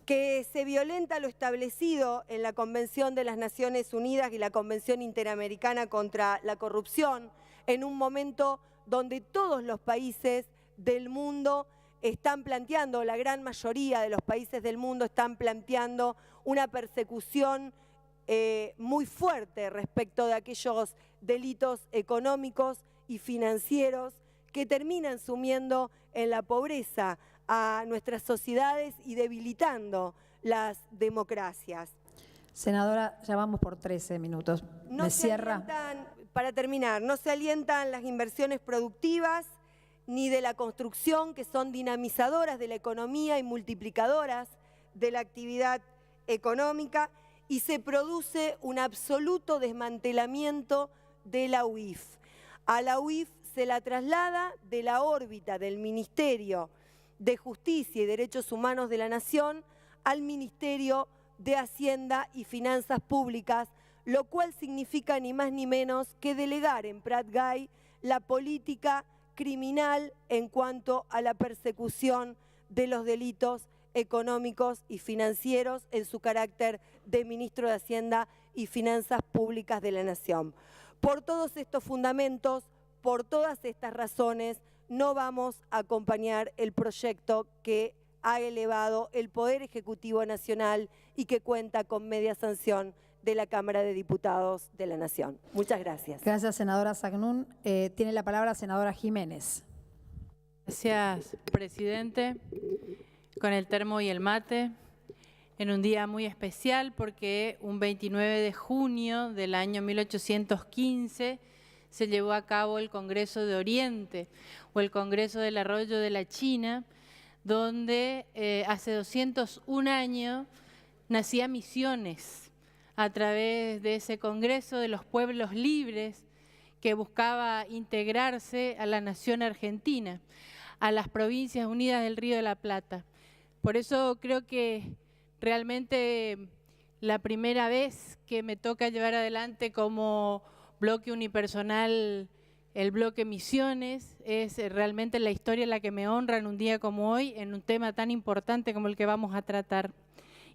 que se violenta lo establecido en la Convención de las Naciones Unidas y la Convención Interamericana contra la Corrupción, en un momento donde todos los países del mundo están planteando, la gran mayoría de los países del mundo están planteando una persecución muy fuerte respecto de aquellos delitos económicos y financieros que terminan sumiendo en la pobreza a nuestras sociedades y debilitando las democracias. Senadora, ya vamos por 13 minutos. ¿Me cierra? Para terminar, no se alientan las inversiones productivas ni de la construcción, que son dinamizadoras de la economía y multiplicadoras de la actividad económica, y se produce un absoluto desmantelamiento de la UIF. A la UIF se la traslada de la órbita del Ministerio de Justicia y Derechos Humanos de la Nación al Ministerio de Hacienda y Finanzas Públicas, lo cual significa ni más ni menos que delegar en Prat Gai la política criminal en cuanto a la persecución de los delitos económicos y financieros en su carácter de Ministro de Hacienda y Finanzas Públicas de la Nación. Por todos estos fundamentos, por todas estas razones, no vamos a acompañar el proyecto que ha elevado el Poder Ejecutivo Nacional y que cuenta con media sanción de la Cámara de Diputados de la Nación. Muchas gracias. Gracias, senadora Sagnún. Tiene la palabra senadora Jiménez. Gracias, presidente. Con el termo y el mate, en un día muy especial porque un 29 de junio del año 1815 se llevó a cabo el Congreso de Oriente o el Congreso del Arroyo de la China, donde hace 201 años nacía Misiones a través de ese Congreso de los pueblos libres que buscaba integrarse a la nación argentina, a las Provincias Unidas del Río de la Plata. Por eso creo que realmente la primera vez que me toca llevar adelante como bloque unipersonal el bloque Misiones es realmente la historia la que me honra en un día como hoy, en un tema tan importante como el que vamos a tratar.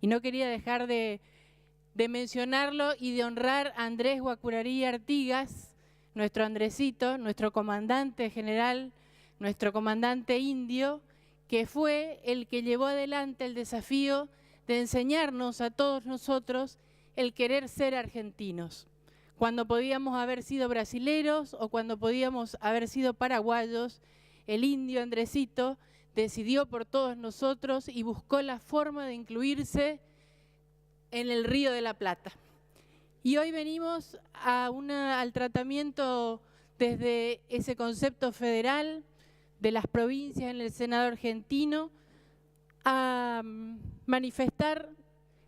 Y no quería dejar de mencionarlo y de honrar a Andrés Guacurarí Artigas, nuestro Andresito, nuestro comandante general, nuestro comandante indio, que fue el que llevó adelante el desafío de enseñarnos a todos nosotros el querer ser argentinos. Cuando podíamos haber sido brasileros o cuando podíamos haber sido paraguayos, el indio Andresito decidió por todos nosotros y buscó la forma de incluirse en el Río de la Plata. Y hoy venimos al tratamiento desde ese concepto federal de las provincias en el Senado argentino a manifestar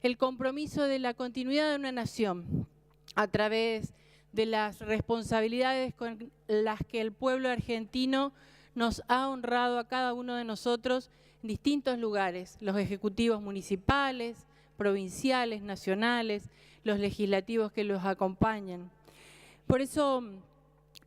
el compromiso de la continuidad de una nación a través de las responsabilidades con las que el pueblo argentino nos ha honrado a cada uno de nosotros en distintos lugares, los ejecutivos municipales, provinciales, nacionales, los legislativos que los acompañan. Por eso,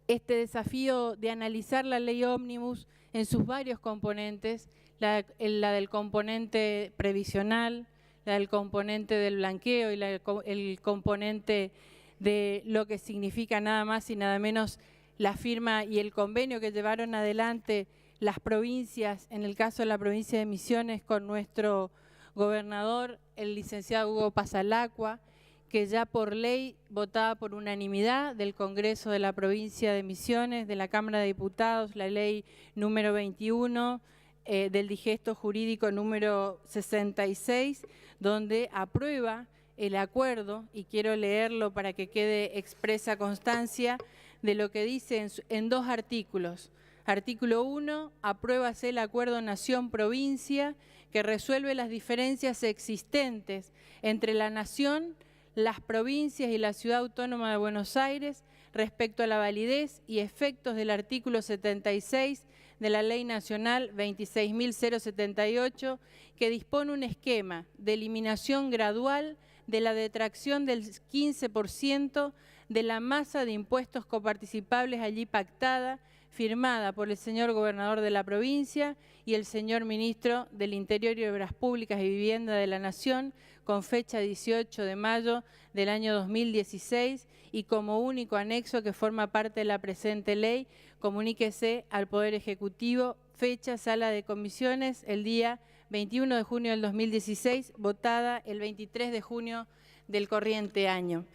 este desafío de analizar la ley ómnibus en sus varios componentes, la del componente previsional, la del componente del blanqueo y el componente de lo que significa nada más y nada menos la firma y el convenio que llevaron adelante las provincias, en el caso de la provincia de Misiones, con nuestro gobernador, el licenciado Hugo Pasalacqua, que ya por ley votaba por unanimidad del Congreso de la provincia de Misiones, de la Cámara de Diputados, la ley número 21, del digesto jurídico número 66, donde aprueba el acuerdo, y quiero leerlo para que quede expresa constancia de lo que dice en dos artículos. Artículo 1, apruébase el acuerdo nación-provincia que resuelve las diferencias existentes entre la nación, las provincias y la Ciudad Autónoma de Buenos Aires respecto a la validez y efectos del artículo 76 de la Ley Nacional 26.078, que dispone un esquema de eliminación gradual de la detracción del 15% de la masa de impuestos coparticipables allí pactada, firmada por el señor gobernador de la provincia y el señor ministro del Interior y Obras Públicas y Vivienda de la Nación, con fecha 18 de mayo del año 2016, y como único anexo que forma parte de la presente ley, comuníquese al Poder Ejecutivo, fecha, sala de comisiones, el día 21 de junio del 2016, votada el 23 de junio del corriente año.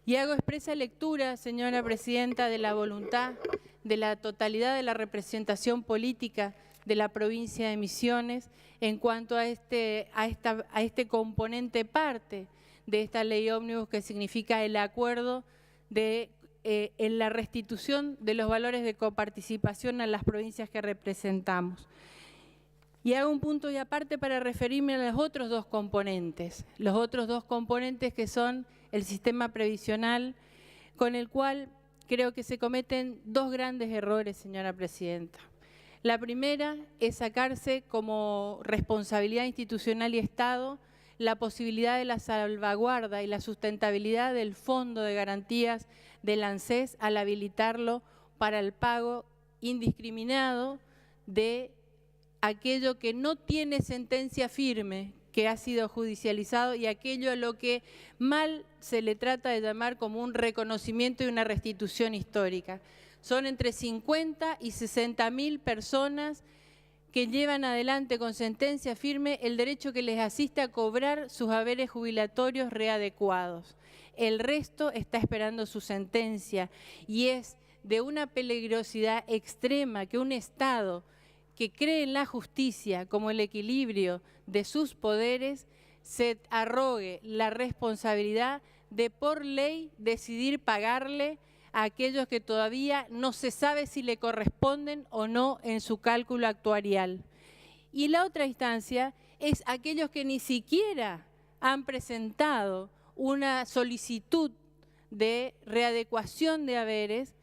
Y hago expresa lectura, señora Presidenta, de la voluntad de la totalidad de la representación política de la provincia de Misiones en cuanto a este componente parte de esta ley ómnibus, que significa el acuerdo en la restitución de los valores de coparticipación a las provincias que representamos. Y hago un punto y aparte para referirme a los otros dos componentes que son el sistema previsional, con el cual creo que se cometen dos grandes errores, señora Presidenta. La primera es sacarse como responsabilidad institucional y Estado la posibilidad de la salvaguarda y la sustentabilidad del Fondo de Garantías del ANSES al habilitarlo para el pago indiscriminado de aquello que no tiene sentencia firme, que ha sido judicializado, y aquello a lo que mal se le trata de llamar como un reconocimiento y una restitución histórica. Son entre 50 y 60.000 personas que llevan adelante con sentencia firme el derecho que les asiste a cobrar sus haberes jubilatorios readecuados. El resto está esperando su sentencia, y es de una peligrosidad extrema que un Estado que cree en la justicia como el equilibrio de sus poderes se arrogue la responsabilidad de por ley decidir pagarle a aquellos que todavía no se sabe si le corresponden o no en su cálculo actuarial. Y la otra instancia es aquellos que ni siquiera han presentado una solicitud de readecuación de haberes,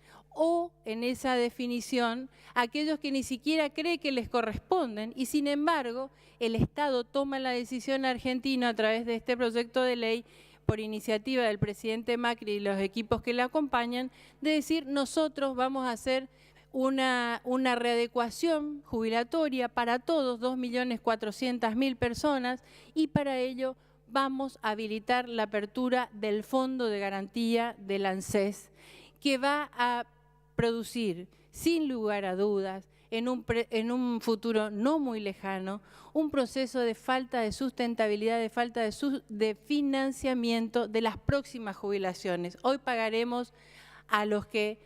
o en esa definición, aquellos que ni siquiera cree que les corresponden, y sin embargo el Estado toma la decisión argentino a través de este proyecto de ley, por iniciativa del presidente Macri y los equipos que le acompañan, de decir: nosotros vamos a hacer una readecuación jubilatoria para todos, 2.400.000 personas, y para ello vamos a habilitar la apertura del Fondo de Garantía del ANSES, que va a producir, sin lugar a dudas, en un futuro no muy lejano, un proceso de falta de sustentabilidad, de falta de financiamiento de las próximas jubilaciones. Hoy pagaremos a los que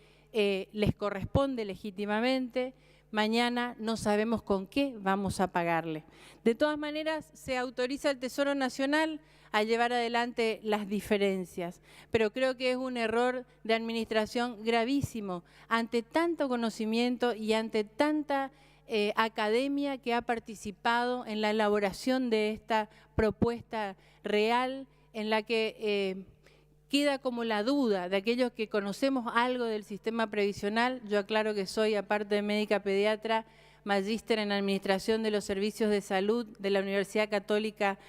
les corresponde legítimamente, mañana no sabemos con qué vamos a pagarle. De todas maneras, se autoriza al Tesoro Nacional a llevar adelante las diferencias, pero creo que es un error de administración gravísimo ante tanto conocimiento y ante tanta academia que ha participado en la elaboración de esta propuesta real, en la que queda como la duda de aquellos que conocemos algo del sistema previsional. Yo aclaro que soy, aparte de médica pediatra, magíster en Administración de los Servicios de Salud de la Universidad Católica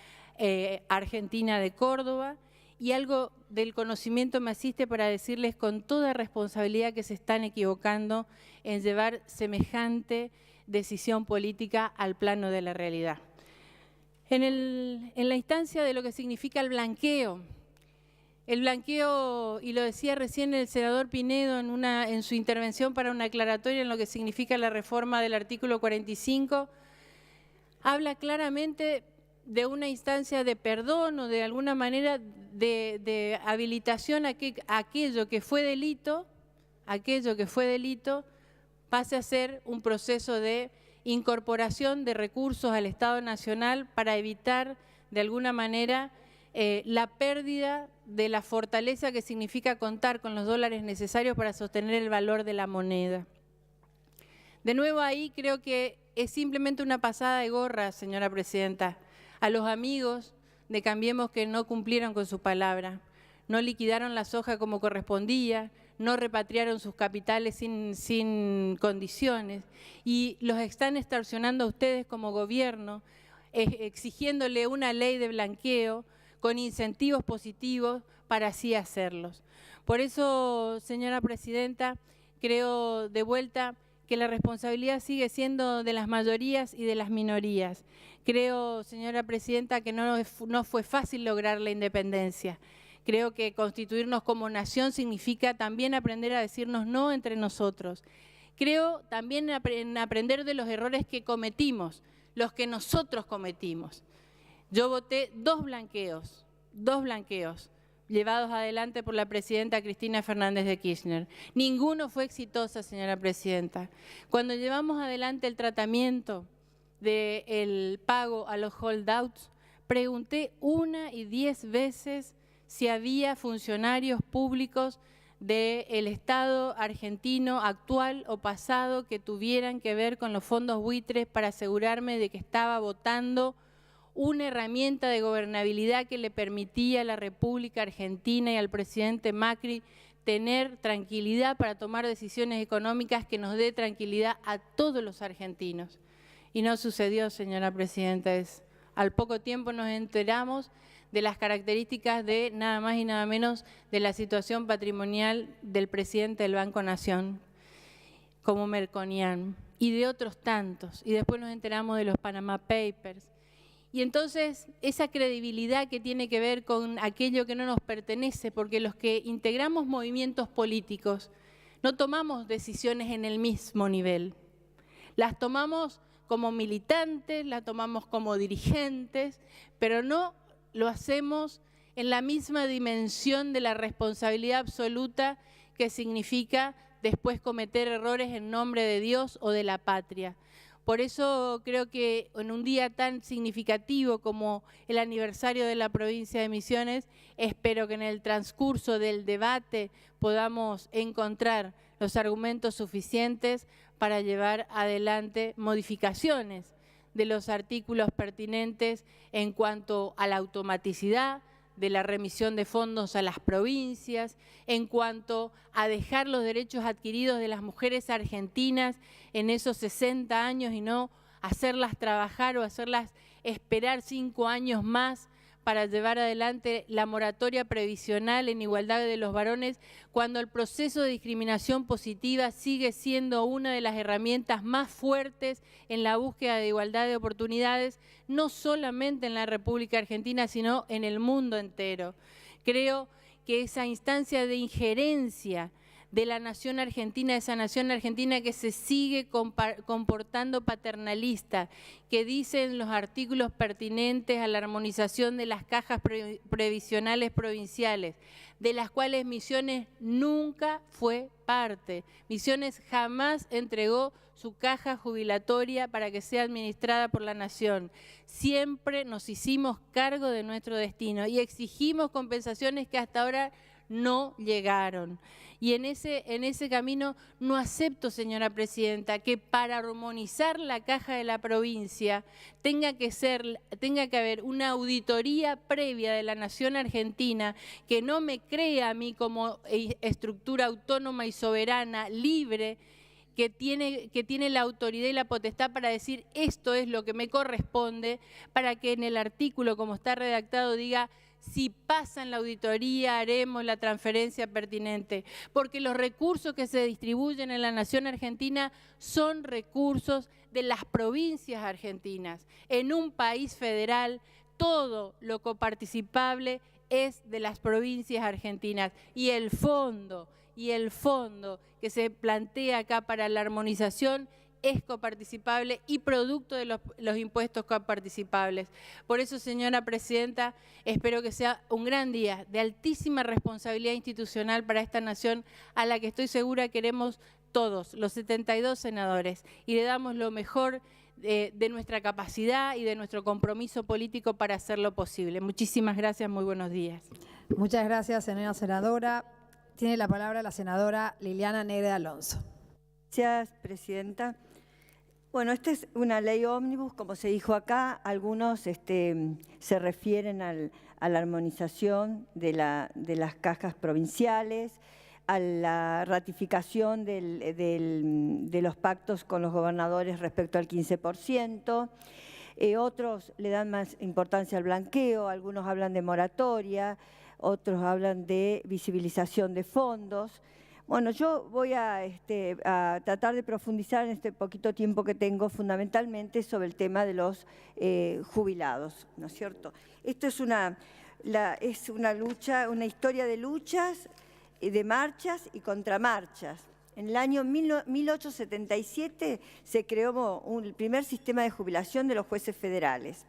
Argentina de Córdoba, y algo del conocimiento me asiste para decirles con toda responsabilidad que se están equivocando en llevar semejante decisión política al plano de la realidad. En la instancia de lo que significa el blanqueo, y lo decía recién el senador Pinedo en su intervención para una aclaratoria en lo que significa la reforma del artículo 45, habla claramente de una instancia de perdón o de alguna manera de habilitación a que aquello que fue delito pase a ser un proceso de incorporación de recursos al Estado Nacional para evitar de alguna manera la pérdida de la fortaleza que significa contar con los dólares necesarios para sostener el valor de la moneda. De nuevo ahí creo que es simplemente una pasada de gorra, señora Presidenta, a los amigos de Cambiemos que no cumplieron con su palabra, no liquidaron la soja como correspondía, no repatriaron sus capitales sin condiciones, y los están extorsionando a ustedes como gobierno, exigiéndole una ley de blanqueo con incentivos positivos para así hacerlos. Por eso, señora presidenta, creo de vuelta que la responsabilidad sigue siendo de las mayorías y de las minorías. Creo, señora presidenta, que no fue fácil lograr la independencia. Creo que constituirnos como nación significa también aprender a decirnos no entre nosotros. Creo también en aprender de los errores que cometimos, los que nosotros cometimos. Yo voté dos blanqueos llevados adelante por la presidenta Cristina Fernández de Kirchner. Ninguno fue exitosa, señora presidenta. Cuando llevamos adelante el tratamiento del pago a los holdouts, pregunté 1 y 10 veces si había funcionarios públicos del Estado argentino actual o pasado que tuvieran que ver con los fondos buitres para asegurarme de que estaba votando una herramienta de gobernabilidad que le permitía a la República Argentina y al presidente Macri tener tranquilidad para tomar decisiones económicas que nos dé tranquilidad a todos los argentinos. Y no sucedió, señora presidenta. Al poco tiempo nos enteramos de las características de nada más y nada menos de la situación patrimonial del presidente del Banco Nación, como Melconian, y de otros tantos. Y después nos enteramos de los Panama Papers. Y entonces esa credibilidad que tiene que ver con aquello que no nos pertenece, porque los que integramos movimientos políticos no tomamos decisiones en el mismo nivel. Las tomamos como militantes, las tomamos como dirigentes, pero no lo hacemos en la misma dimensión de la responsabilidad absoluta que significa después cometer errores en nombre de Dios o de la patria. Por eso creo que en un día tan significativo como el aniversario de la provincia de Misiones, espero que en el transcurso del debate podamos encontrar los argumentos suficientes para llevar adelante modificaciones de los artículos pertinentes en cuanto a la automaticidad de la remisión de fondos a las provincias, en cuanto a dejar los derechos adquiridos de las mujeres argentinas en esos 60 años y no hacerlas trabajar o hacerlas esperar 5 años más para llevar adelante la moratoria previsional en igualdad de los varones, cuando el proceso de discriminación positiva sigue siendo una de las herramientas más fuertes en la búsqueda de igualdad de oportunidades, no solamente en la República Argentina, sino en el mundo entero. Creo que esa instancia de injerencia de la nación argentina, esa nación argentina que se sigue comportando paternalista, que dicen los artículos pertinentes a la armonización de las cajas previsionales provinciales, de las cuales Misiones nunca fue parte. Misiones jamás entregó su caja jubilatoria para que sea administrada por la nación. Siempre nos hicimos cargo de nuestro destino y exigimos compensaciones que hasta ahora no llegaron. Y en ese camino no acepto, señora presidenta, que para armonizar la caja de la provincia tenga que haber una auditoría previa de la nación argentina que no me crea a mí como estructura autónoma y soberana, libre, que tiene la autoridad y la potestad para decir esto es lo que me corresponde, para que en el artículo, como está redactado, diga si pasa en la auditoría haremos la transferencia pertinente, porque los recursos que se distribuyen en la nación argentina son recursos de las provincias argentinas. En un país federal, todo lo coparticipable es de las provincias argentinas y el fondo que se plantea acá para la armonización es coparticipable y producto de los impuestos coparticipables. Por eso, señora presidenta, espero que sea un gran día de altísima responsabilidad institucional para esta nación a la que estoy segura queremos todos, los 72 senadores, y le damos lo mejor de nuestra capacidad y de nuestro compromiso político para hacerlo posible. Muchísimas gracias, muy buenos días. Muchas gracias, señora senadora. Tiene la palabra la senadora Liliana Negre Alonso. Gracias, presidenta. Bueno, esta es una ley ómnibus, como se dijo acá. Algunos se refieren a la armonización de las cajas provinciales, a la ratificación de los pactos con los gobernadores respecto al 15%. Otros le dan más importancia al blanqueo, algunos hablan de moratoria, otros hablan de visibilización de fondos. Bueno, yo voy a tratar de profundizar en este poquito tiempo que tengo fundamentalmente sobre el tema de los jubilados, ¿no es cierto? Esto es una lucha, una historia de luchas, de marchas y contramarchas. En el año 1877 se creó el primer sistema de jubilación de los jueces federales.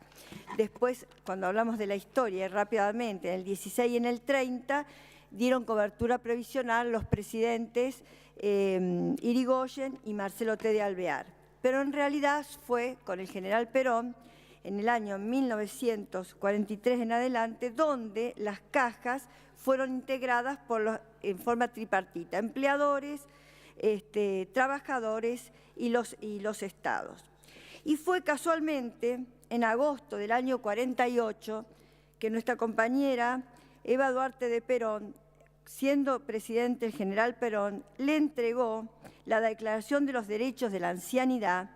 Después, cuando hablamos de la historia, rápidamente, en el 16 y en el 30, dieron cobertura previsional los presidentes Irigoyen y Marcelo T. de Alvear. Pero en realidad fue con el general Perón, en el año 1943 en adelante, donde las cajas fueron integradas en forma tripartita, empleadores, trabajadores y los estados. Y fue casualmente en agosto del año 48 que nuestra compañera Eva Duarte de Perón, siendo presidente el general Perón, le entregó la Declaración de los Derechos de la Ancianidad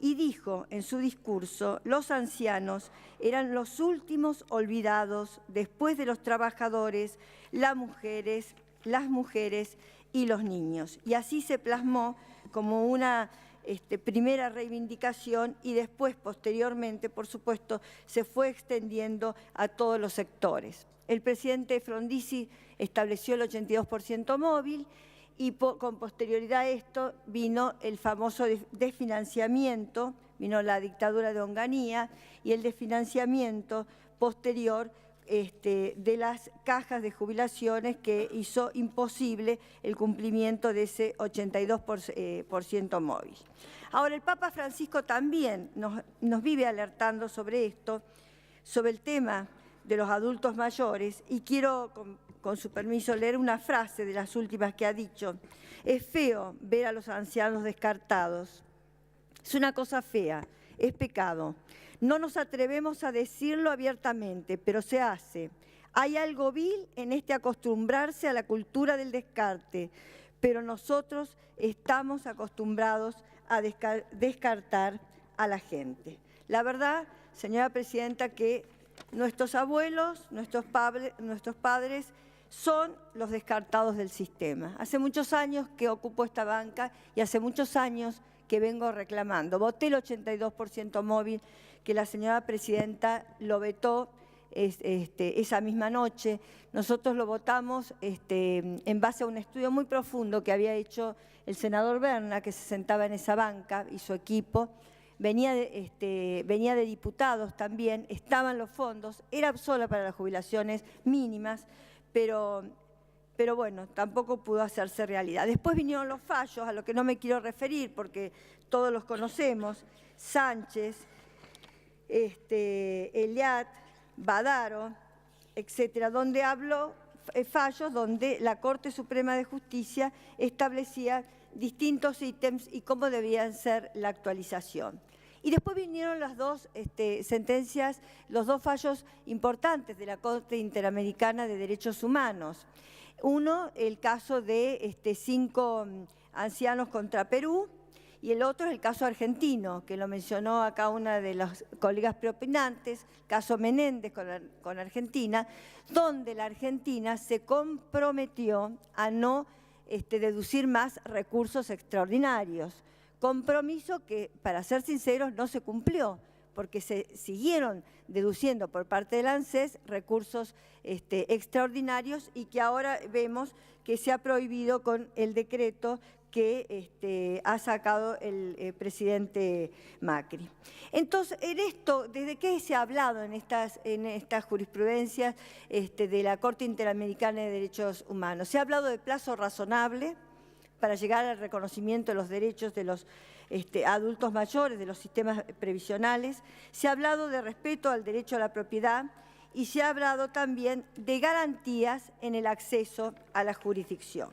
y dijo en su discurso: los ancianos eran los últimos olvidados después de los trabajadores, las mujeres y los niños. Y así se plasmó como una primera reivindicación y después, posteriormente, por supuesto, se fue extendiendo a todos los sectores. El presidente Frondizi estableció el 82% móvil y con posterioridad a esto vino el famoso desfinanciamiento, vino la dictadura de Onganía y el desfinanciamiento posterior de las cajas de jubilaciones que hizo imposible el cumplimiento de ese 82% móvil. Ahora, el Papa Francisco también nos vive alertando sobre esto, sobre el tema de los adultos mayores, y quiero, con su permiso, leer una frase de las últimas que ha dicho. Es feo ver a los ancianos descartados. Es una cosa fea, es pecado. No nos atrevemos a decirlo abiertamente, pero se hace. Hay algo vil en acostumbrarse a la cultura del descarte, pero nosotros estamos acostumbrados a descartar a la gente. La verdad, señora presidenta, que nuestros abuelos, nuestros padres son los descartados del sistema. Hace muchos años que ocupo esta banca y hace muchos años que vengo reclamando. Voté el 82% móvil, que la señora presidenta lo vetó esa misma noche. Nosotros lo votamos en base a un estudio muy profundo que había hecho el senador Berna, que se sentaba en esa banca, y su equipo. Venía de diputados también, estaban los fondos, era solo para las jubilaciones mínimas, pero bueno, tampoco pudo hacerse realidad. Después vinieron los fallos, a los que no me quiero referir porque todos los conocemos: Sánchez, Eliat, Badaro, etcétera, donde habló fallos donde la Corte Suprema de Justicia establecía distintos ítems y cómo debían ser la actualización. Y después vinieron las dos sentencias, los dos fallos importantes de la Corte Interamericana de Derechos Humanos. Uno, el caso de 5 ancianos contra Perú, y el otro es el caso argentino, que lo mencionó acá una de las colegas preopinantes, caso Menéndez con Argentina, donde la Argentina se comprometió a no deducir más recursos extraordinarios. Compromiso que, para ser sinceros, no se cumplió, porque se siguieron deduciendo por parte del ANSES recursos extraordinarios y que ahora vemos que se ha prohibido con el decreto que ha sacado el presidente Macri. Entonces, en esto, ¿desde qué se ha hablado en estas jurisprudencias de la Corte Interamericana de Derechos Humanos? Se ha hablado de plazo razonable para llegar al reconocimiento de los derechos de los adultos mayores, de los sistemas previsionales. Se ha hablado de respeto al derecho a la propiedad y se ha hablado también de garantías en el acceso a la jurisdicción.